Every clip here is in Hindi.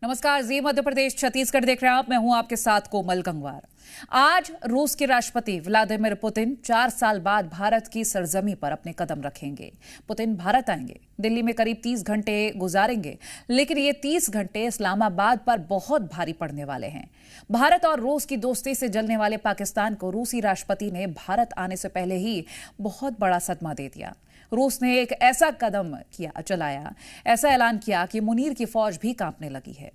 नमस्कार, जी मध्य प्रदेश छत्तीसगढ़ देख रहे हैं आप। मैं हूं आपके साथ कोमल गंगवार। आज रूस के राष्ट्रपति व्लादिमीर पुतिन 4 साल बाद भारत की सरजमी पर अपने कदम रखेंगे। पुतिन भारत आएंगे, दिल्ली में करीब 30 घंटे गुजारेंगे, लेकिन ये 30 घंटे इस्लामाबाद पर बहुत भारी पड़ने वाले हैं। भारत और रूस की दोस्ती से जलने वाले पाकिस्तान को रूसी राष्ट्रपति ने भारत आने से पहले ही बहुत बड़ा सदमा दे दिया। रूस ने एक ऐसा कदम चलाया, ऐसा ऐलान किया कि मुनीर की फौज भी कांपने लगी है।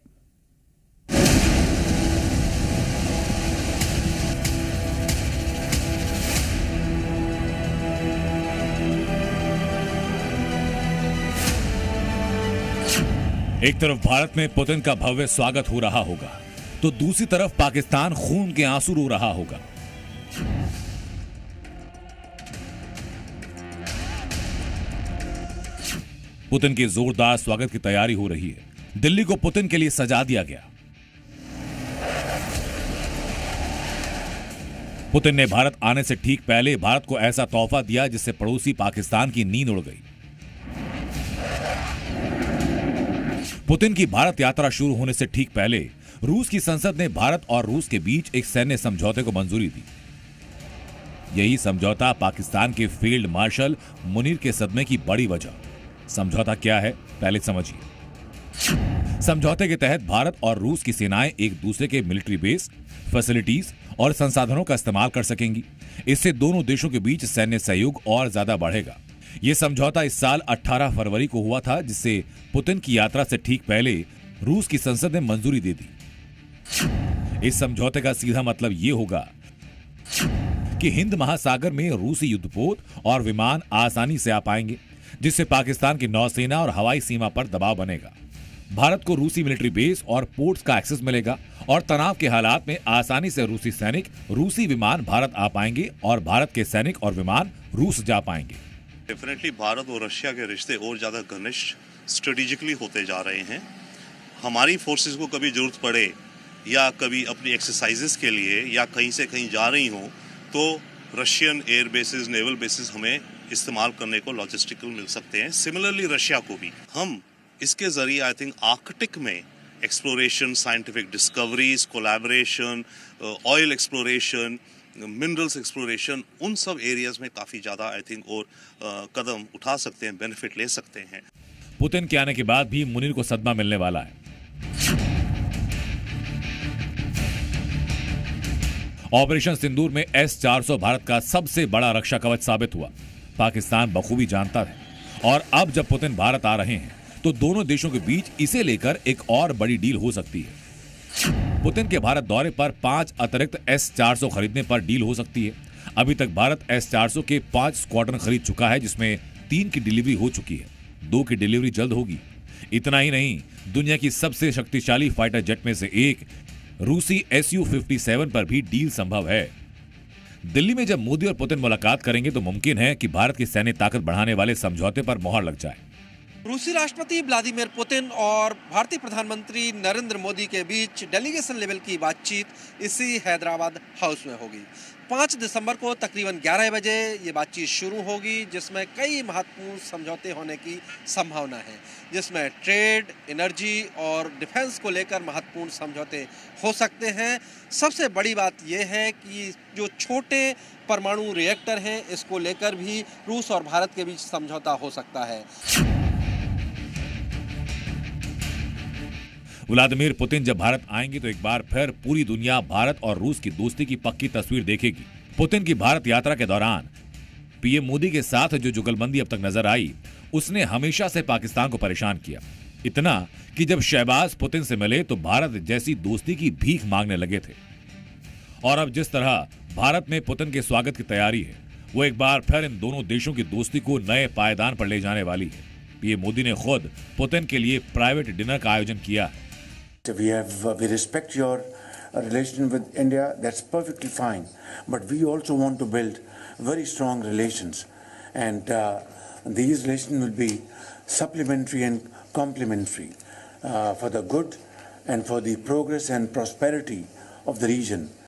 एक तरफ भारत में पुतिन का भव्य स्वागत हो रहा होगा, तो दूसरी तरफ पाकिस्तान खून के आंसू रो रहा होगा। पुतिन के जोरदार स्वागत की तैयारी हो रही है। दिल्ली को पुतिन के लिए सजा दिया गया। पुतिन ने भारत आने से ठीक पहले भारत को ऐसा तोहफा दिया जिससे पड़ोसी पाकिस्तान की नींद उड़ गई। पुतिन की भारत यात्रा शुरू होने से ठीक पहले रूस की संसद ने भारत और रूस के बीच एक सैन्य समझौते को मंजूरी दी। यही समझौता पाकिस्तान के फील्ड मार्शल मुनीर के सदमे की बड़ी वजह। समझौता क्या है, पहले समझिए। समझौते के तहत भारत और रूस की सेनाएं एक दूसरे के मिलिट्री बेस, फैसिलिटीज और संसाधनों का इस्तेमाल कर सकेंगी। इससे दोनों देशों के बीच सैन्य सहयोग और ज्यादा बढ़ेगा। यह समझौता इस साल 18 फरवरी को हुआ था, जिससे पुतिन की यात्रा से ठीक पहले रूस की संसद ने मंजूरी दे दी। इस समझौते का सीधा मतलब यह होगा कि हिंद महासागर में रूसी युद्धपोत और विमान आसानी से आ पाएंगे, जिससे पाकिस्तान की नौसेना और हवाई सीमा पर दबाव बनेगा। भारत को रूसी मिलिट्री बेस और पोर्ट्स का एक्सेस मिलेगा और तनाव के हालात में आसानी से रूसी सैनिक, रूसी विमान भारत आ पाएंगे और भारत के सैनिक और विमान रूस जा पाएंगे। डेफिनेटली भारत और रशिया के रिश्ते और ज्यादा घनिष्ठ स्ट्रेटेजिकली होते जा रहे हैं। हमारी फोर्सेस को कभी जरूरत पड़े या कभी अपनी एक्सरसाइजेस के लिए या कहीं से कहीं जा रही हो, तो Russian air bases, naval basis हमें इस्तेमाल करने को लॉजिस्टिकल मिल सकते हैं। सिमिलरली रशिया को भी हम इसके जरिए आई थिंक आर्कटिक में exploration, scientific discoveries, collaboration, oil exploration, minerals exploration, उन सब एरियाज में काफी ज्यादा आई थिंक और कदम उठा सकते हैं, बेनिफिट ले सकते हैं। पुतिन के आने के बाद भी मुनीर को सदमा मिलने वाला है। ऑपरेशन सिंदूर में S-400 भारत का सबसे बड़ा रक्षा कवच साबित हुआ। पाकिस्तान बखूबी जानता है, और अब जब पुतिन भारत आ रहे हैं तो दोनों देशों के बीच इसे लेकर एक और बड़ी डील हो सकती है। पुतिन के भारत दौरे पर 5 अतिरिक्त S-400 खरीदने पर डील हो सकती है। अभी तक भारत S-400 के 5 स्क्वाड्रन खरीद चुका है, जिसमें 3 की डिलीवरी हो चुकी है, 2 की डिलीवरी जल्द होगी। इतना ही नहीं, दुनिया की सबसे शक्तिशाली फाइटर जेट में से एक रूसी Su-57 पर भी डील संभव है। दिल्ली में जब मोदी और पुतिन मुलाकात करेंगे तो मुमकिन है कि भारत की सैन्य ताकत बढ़ाने वाले समझौते पर मोहर लग जाए। रूसी राष्ट्रपति व्लादिमीर पुतिन और भारतीय प्रधानमंत्री नरेंद्र मोदी के बीच डेलीगेशन लेवल की बातचीत इसी हैदराबाद हाउस में होगी। 5 दिसंबर को तकरीबन 11 बजे ये बातचीत शुरू होगी, जिसमें कई महत्वपूर्ण समझौते होने की संभावना है, जिसमें ट्रेड, एनर्जी और डिफेंस को लेकर महत्वपूर्ण समझौते हो सकते हैं। सबसे बड़ी बात यह है कि जो छोटे परमाणु रिएक्टर हैं, इसको लेकर भी रूस और भारत के बीच समझौता हो सकता है। व्लादिमीर पुतिन जब भारत आएंगे तो एक बार फिर पूरी दुनिया भारत और रूस की दोस्ती की पक्की तस्वीर देखेगी। पुतिन की भारत यात्रा के दौरान पीएम मोदी के साथ जो जुगलबंदी अब तक नजर आई, उसने हमेशा से पाकिस्तान को परेशान किया। इतना कि जब शहबाज पुतिन से मिले तो भारत जैसी दोस्ती की भीख मांगने लगे थे। और अब जिस तरह भारत में पुतिन के स्वागत की तैयारी है, वो एक बार फिर इन दोनों देशों की दोस्ती को नए पायदान पर ले जाने वाली है। पीएम मोदी ने खुद पुतिन के लिए प्राइवेट डिनर का आयोजन किया है। We respect your relation with India. That's perfectly fine. But we also want to build very strong relations, and these relations will be supplementary and complementary for the good and for the progress and prosperity of the region.